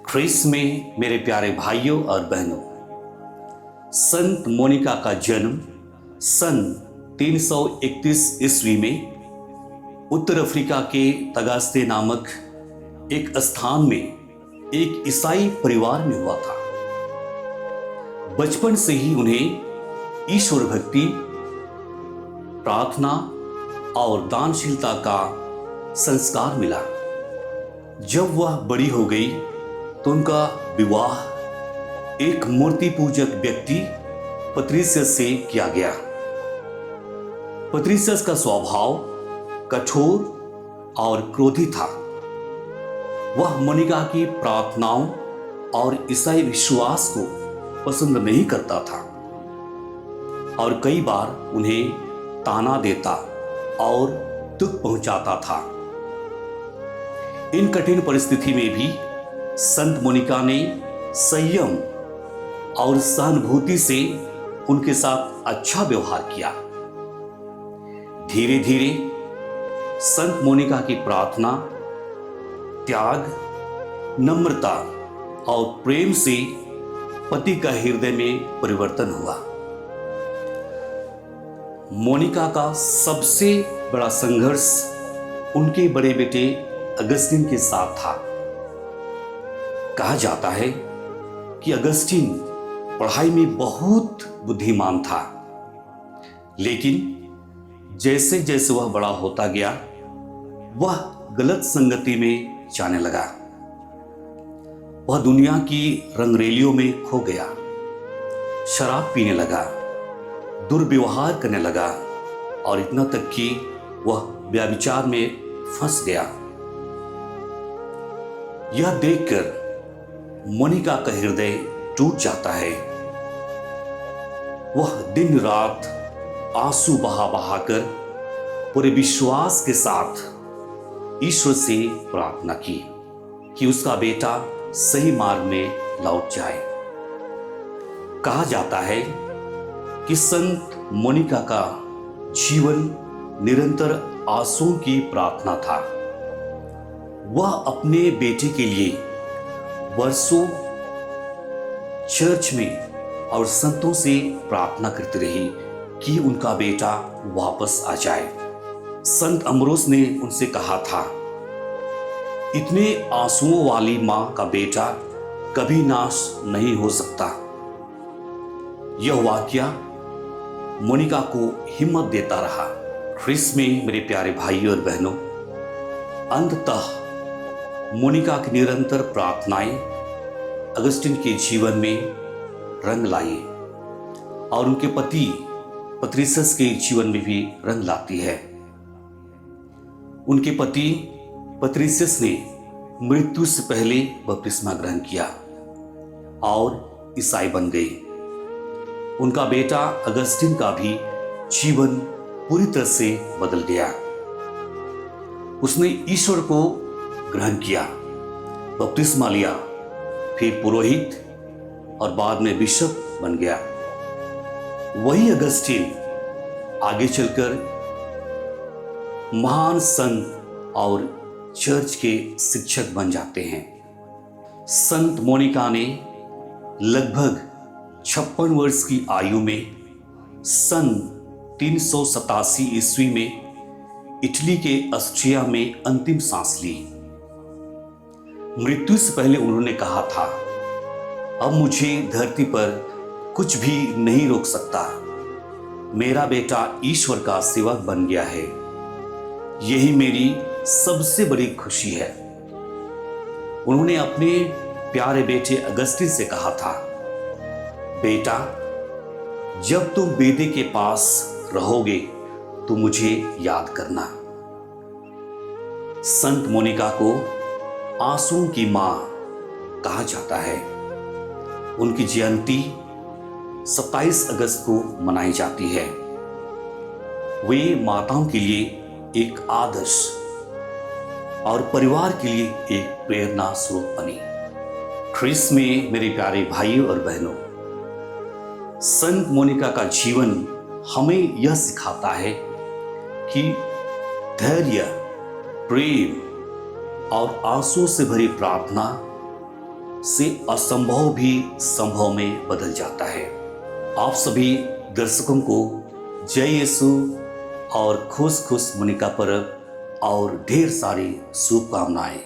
ख्रीस्त में मेरे प्यारे भाइयों और बहनों, संत मोनिका का जन्म सन 331 ईस्वी में उत्तर अफ्रीका के तगास्ते नामक एक स्थान में एक ईसाई परिवार में हुआ था। बचपन से ही उन्हें ईश्वर भक्ति, प्रार्थना और दानशीलता का संस्कार मिला। जब वह बड़ी हो गई तो उनका विवाह एक मूर्ति पूजक व्यक्ति पत्रिसियस से किया गया। पत्रिसियस का स्वभाव कठोर और क्रोधी था। वह मोनिका की प्रार्थनाओं और ईसाई विश्वास को पसंद नहीं करता था और कई बार उन्हें ताना देता और दुख पहुंचाता था। इन कठिन परिस्थिति में भी संत मोनिका ने संयम और सहानुभूति से उनके साथ अच्छा व्यवहार किया। धीरे धीरे संत मोनिका की प्रार्थना, त्याग, नम्रता और प्रेम से पति का हृदय में परिवर्तन हुआ। मोनिका का सबसे बड़ा संघर्ष उनके बड़े बेटे अगस्तिन के साथ था। कहा जाता है कि अगस्तिन पढ़ाई में बहुत बुद्धिमान था, लेकिन जैसे जैसे वह बड़ा होता गया वह गलत संगति में जाने लगा। वह दुनिया की रंगरेलियों में खो गया, शराब पीने लगा, दुर्व्यवहार करने लगा और इतना तक कि वह व्यभिचार में फंस गया। यह देखकर मोनिका का हृदय टूट जाता है। वह दिन रात आंसू बहा बहाकर पूरे विश्वास के साथ ईश्वर से प्रार्थना की कि उसका बेटा सही मार्ग में लौट जाए। कहा जाता है कि संत मोनिका का जीवन निरंतर आंसुओं की प्रार्थना था। वह अपने बेटे के लिए वर्षों चर्च में और संतों से प्रार्थना करती रही कि उनका बेटा वापस आ जाए। संत अम्ब्रोस ने उनसे कहा था, इतने आंसुओं वाली मां का बेटा कभी नाश नहीं हो सकता। यह वाक्या मोनिका को हिम्मत देता रहा। ख्रीस्त में मेरे प्यारे भाइयों और बहनों, अंततः मोनिका की निरंतर प्रार्थनाएं अगस्तिन के जीवन में रंग लाई और उनके पति पत्रिसियस के जीवन में भी रंग लाती है। उनके पति पत्रिसियस ने मृत्यु से पहले बपतिस्मा ग्रहण किया और ईसाई बन गए। उनका बेटा अगस्तिन का भी जीवन पूरी तरह से बदल गया। उसने ईश्वर को ग्रहण किया, बपतिस्मा लिया, फिर पुरोहित और बाद में बिशप बन गया। वही अगस्तिन आगे चलकर महान संत और चर्च के शिक्षक बन जाते हैं। संत मोनिका ने लगभग 56 वर्ष की आयु में सन 387 ईस्वी में इटली के ऑस्ट्रिया में अंतिम सांस ली। मृत्यु से पहले उन्होंने कहा था, अब मुझे धरती पर कुछ भी नहीं रोक सकता। मेरा बेटा ईश्वर का सेवक बन गया है, यही मेरी सबसे बड़ी खुशी है। उन्होंने अपने प्यारे बेटे अगस्तिन से कहा था, बेटा जब तुम बेटे के पास रहोगे तो मुझे याद करना। संत मोनिका को आंसुओं की मां कहा जाता है। उनकी जयंती 27 अगस्त को मनाई जाती है। वे माताओं के लिए एक आदर्श और परिवार के लिए एक प्रेरणा स्रोत बनी। ख्रीस्त में मेरे प्यारे भाइयों और बहनों, संत मोनिका का जीवन हमें यह सिखाता है कि धैर्य, प्रेम और आंसू से भरी प्रार्थना से असंभव भी संभव में बदल जाता है। आप सभी दर्शकों को जय यीशु और खुश खुश मुनि का पर्व और ढेर सारी शुभकामनाएं।